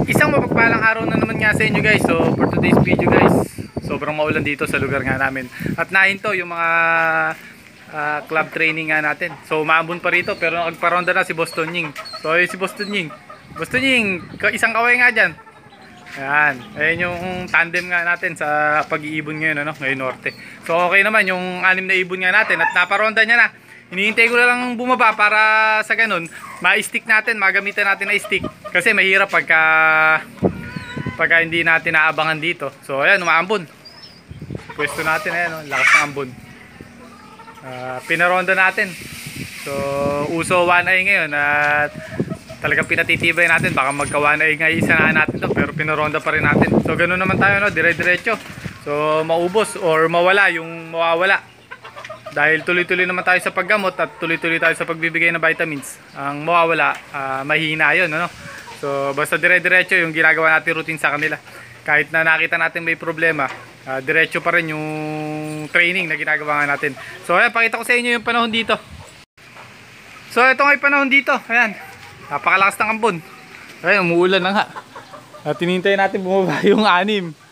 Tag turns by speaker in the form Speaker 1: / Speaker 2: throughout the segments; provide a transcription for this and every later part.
Speaker 1: Isang mapagpalang araw na naman nga sa inyo guys. So for today's video guys, sobrang maulan dito sa lugar nga namin. At nahinto yung mga club training nga natin. So maambon pa rito pero nagparonda na si Boss Tonying. So ayun si Boss Tonying. Boss Tonying, isang kaway nga dyan. Ayan, ayan yung tandem nga natin sa pag-iibon ngayon, ano, ngayon norte. So okay naman yung 6 na ibon nga natin at naparonda niya na. Hinihintay ko na lang bumaba para sa ganun, ma-stick natin, magamitan natin na stick. Kasi mahirap pagka hindi natin naabangan dito. So ayan, umaambon. Pwesto natin, ayan, oh, lakas ng ambon. Pinaronda natin. So uso 1-eye ngayon at talagang pinatitibay natin. Baka magka-1-eye nga isa na natin to, pero pinaronda pa rin natin. So ganun naman tayo, no, dire-diretso. So maubos or mawala yung mawawala. Dahil tuloy-tuloy naman tayo sa paggamot at tuloy-tuloy tayo sa pagbibigay ng vitamins. Ang mawawala, mahina yun, ano? So basta dire-diretso yung ginagawa natin routine sa kanila. Kahit na nakita natin may problema, diretso pa rin yung training na ginagawa natin. So ayan, pakita ko sa inyo yung panahon dito. So ito nga yung panahon dito. Ayan, napakalakas ng ambon. Ayan, umuulan na nga. At tinintay natin bumaba yung 6.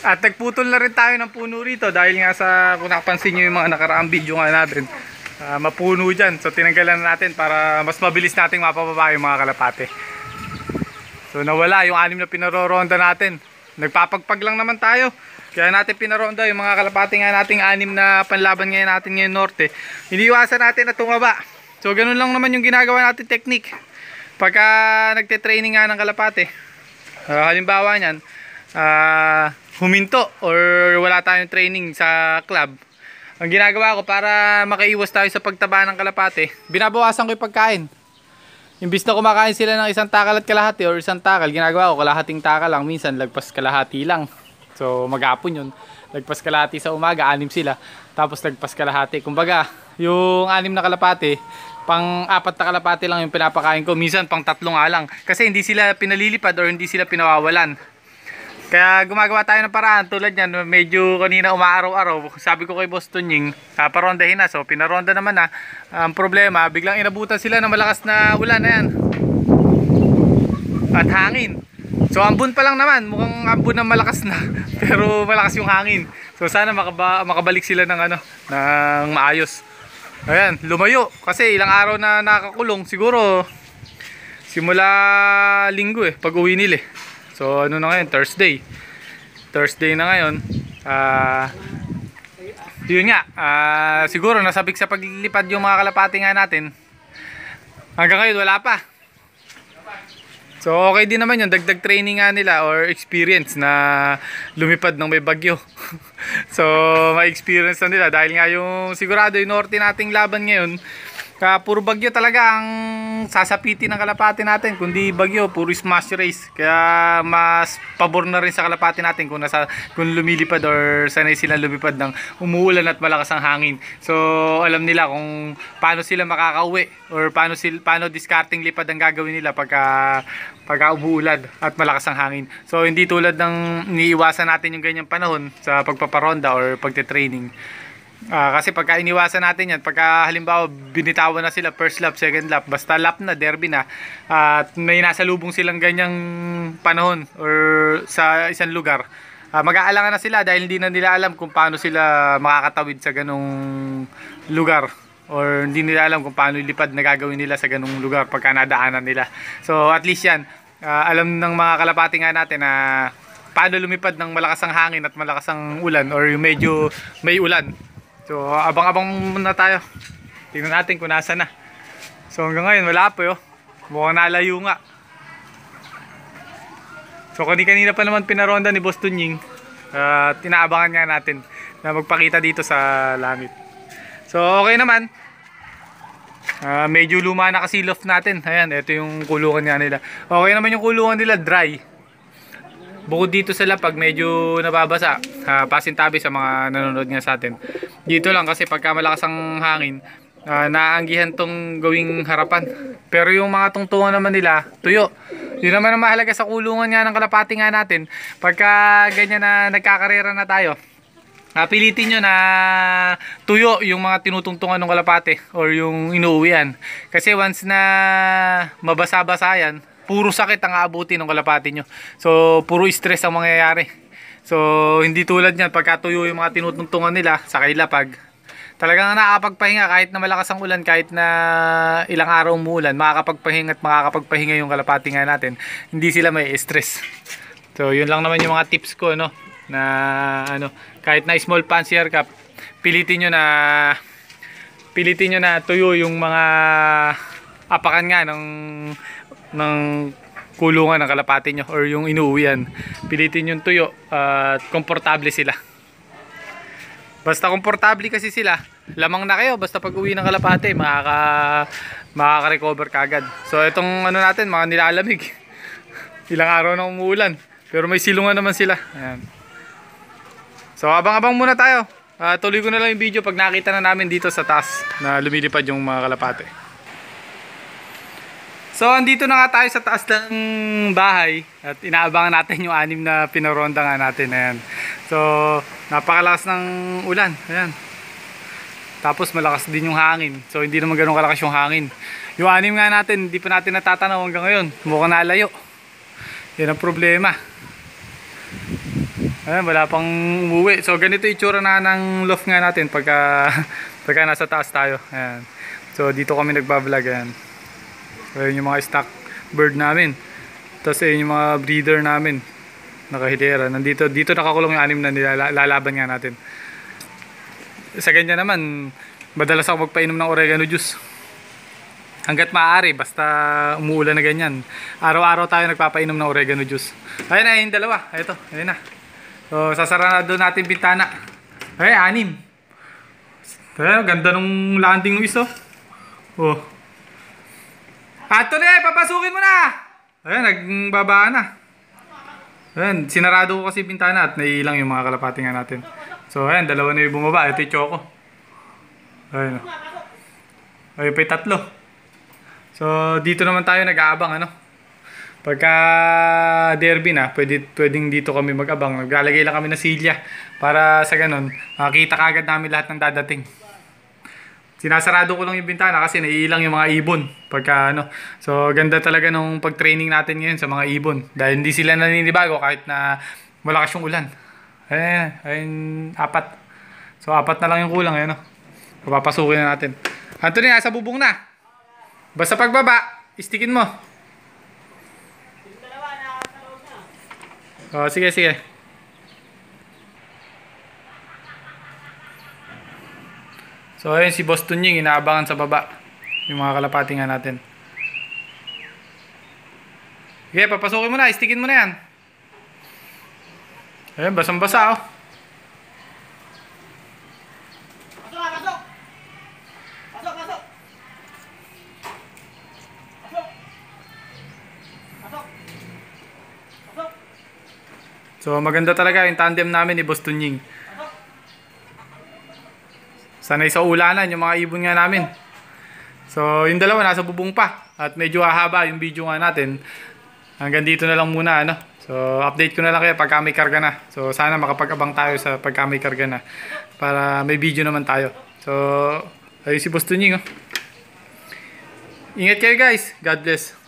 Speaker 1: At nagputol na rin tayo ng puno rito dahil nga sa, kung nakapansin nyo yung mga nakaraang video nga natin, mapuno dyan. So tinanggalan na natin para mas mabilis nating mapababa yung mga kalapate. So nawala yung 6 na pinaroronda natin. Nagpapagpag lang naman tayo. Kaya natin pinaronda yung mga kalapate nga nating 6 na panlaban ngayon natin ngayon norte. Iniiwasan natin na tumaba. So ganun lang naman yung ginagawa natin technique. Pagka nagte-training nga ng kalapate, halimbawa nyan, huminto or wala tayong training sa club, ang ginagawa ko para makaiwas tayo sa pagtaba ng kalapate, binabawasan ko yung pagkain. Imbis na kumakain sila ng isang takal at kalahati or isang takal, ginagawa ko kalahating takal lang, minsan lagpas kalahati lang. So maghapon yun, lagpas kalahati sa umaga, 6 sila, tapos lagpas kalahati. Kumbaga yung 6 na kalapate, pang 4 na kalapate lang yung pinapakain ko, minsan pang 3 nga lang, kasi hindi sila pinalilipad or hindi sila pinawawalan. Kaya gumagawa tayo ng paraan tulad yan. Medyo kanina umaaraw-araw, sabi ko kay Boss Tonying, parondahin na. So pinaronda naman na. Ang problema, biglang inabutan sila ng malakas na ulan na yan at hangin. So ambon pa lang naman, mukhang ambon na malakas na pero malakas yung hangin. So sana makabalik sila ng ng maayos. Ayan, lumayo kasi ilang araw na nakakulong, siguro simula linggo pag uwi nila. So ano na ngayon, Thursday na ngayon. Yun nga, siguro nasabik sa paglilipad yung mga kalapati nga natin. Hanggang ngayon wala pa. So okay din naman yun, dagdag training nga nila or experience na lumipad ng may bagyo. So ma-experience na nila dahil nga yung sigurado yung norte nating laban ngayon, puro bagyo talaga ang sasapitin ng kalapati natin. Kundi bagyo, puro smash race. Kaya mas pabor na rin sa kalapati natin kung lumilipad or sanay sila lumipad ng umuulan at malakas ang hangin. So alam nila kung paano sila makakauwi or paano discarding lipad ang gagawin nila pagka umuulan at malakas ang hangin. So hindi tulad ng iniiwasan natin yung ganyang panahon sa pagpaparonda or pagte-training. Kasi pagka iniwasan natin yan, pagka halimbawa binitawan na sila first lap, second lap, basta lap na, derby na, at may nasa lubong silang ganyang panahon or sa isang lugar, mag-aalangan na sila dahil hindi na nila alam kung paano sila makakatawid sa ganong lugar or hindi nila alam kung paano ilipad na gagawin nila sa ganong lugar pagka nadaanan nila. So at least yan, alam ng mga kalapati nga natin na paano lumipad ng malakas ang hangin at malakas ang ulan or yung medyo may ulan. So abang-abang muna tayo. Tingnan natin kung nasa na. So hanggang ngayon wala pa mukhang nalayo nga. So kanina pa naman pinaronda ni Boss Tonying. Tinaabangan nga natin na magpakita dito sa langit. So okay naman. Medyo luma na kasi loft natin. Ayan, ito yung kulungan nga nila. Okay naman yung kulungan nila, dry. Bukod dito sila pag medyo nababasa, pasintabi sa mga nanonood nga sa atin. Dito lang kasi pagka malakas ang hangin, naanggihan tong gawing harapan. Pero yung mga tungtungan naman nila, tuyo. Yun naman ang mahalaga sa kulungan nga ng kalapati nga natin. Pagka ganyan na nagkakarera na tayo, pilitin nyo na tuyo yung mga tinutungtungan ng kalapate or yung inuuwian. Kasi once na mabasa-basa yan, puro sakit ang aabuti ng kalapati nyo. So puro stress ang mangyayari. So hindi tulad niyan pagka tuyo yung mga tinutungtungan nila sa kailapag. Talagang nakakapagpahinga kahit na malakas ang ulan, kahit na ilang araw umuulan, makakapagpahinga at makakapagpahinga yung kalapati nga natin. Hindi sila may stress. So yun lang naman yung mga tips ko, no, na kahit na small fancier ka, pilitin nyo na tuyo yung mga apakan nga ng kulungan ng kalapati nyo or yung inuuwian. Pilitin yung tuyo at komportable sila. Basta komportable kasi sila, lamang na kayo. Basta pag uwi ng kalapati, makaka-recover kagad. So itong natin, mga nilalamig. Ilang araw na umuulan, pero may silungan naman sila. Ayan. So abang-abang muna tayo. Tuloy ko na lang yung video pag nakita na namin dito sa taas na lumilipad yung mga kalapati. So andito na nga tayo sa taas ng bahay at inaabangan natin yung 6 na pinaronda nga natin. Ayan. So napakalakas ng ulan. Ayan. Tapos malakas din yung hangin. So hindi naman ganun kalakas yung hangin. Yung 6 nga natin, hindi pa natin natatanaw hanggang ngayon. Mukhang nalayo. Yan ang problema. Ayan, wala pang umuwi. So ganito itsura na ng loft nga natin pagka nasa taas tayo. Ayan. So dito kami nagbablog. Ayan. So yun yung mga stock bird namin. Tapos yun yung mga breeder namin. Nakahilera. Dito nakakulong yung 6 na nilalaban nga natin. Sa ganyan naman, madalas ako magpainom ng oregano juice. Hanggat maaari, basta umuulan na ganyan. Araw-araw tayo nagpapainom ng oregano juice. Ayun na, yung dalawa. Ito, ayun na. So sasara na doon natin bintana. Ay, 6. Ayun, ganda nung landing ng iso. Oh. Anthony, papasukin mo na! Ayan, nagbaba na. Ayan, sinarado ko kasi bintana at naiilang yung mga kalapati nga natin. So ayan, 2 na yung bumaba. Ito yung Choco. Ayan. Ayun pa yung 3. So dito naman tayo nag-aabang, pagka derby na, pwedeng dito kami mag-abang. Naglalagay lang kami ng silya para sa ganun makita kagad namin lahat ng dadating. Sinasarado ko lang yung bintana kasi naiilang yung mga ibon pagka So ganda talaga nung pag-training natin ngayon sa mga ibon dahil hindi sila naninibago kahit na malakas yung ulan. Ayun, 4. So 4 na lang yung kulang, papasukin na natin. Anthony, nasa bubong na. Basta pagbaba, istikin mo. Oh, sige. So ayun si Boss Tunying, inaabangan sa baba yung mga kalapati nga natin. Okay, papasukin mo na, istikin mo na yan. Ayun, basang-basa
Speaker 2: Pasok!
Speaker 1: So maganda talaga yung tandem namin ni Boss Tunying. Sanay sa ulanan yung mga ibon nga namin. So yung dalawa nasa bubong pa. At medyo hahaba yung video nga natin. Hanggang dito na lang muna, So update ko na lang kayo pagka may karga na. So sana makapag-abang tayo sa pagka may karga na. Para may video naman tayo. So ayun si Boss Tunying, Ingat kayo guys. God bless.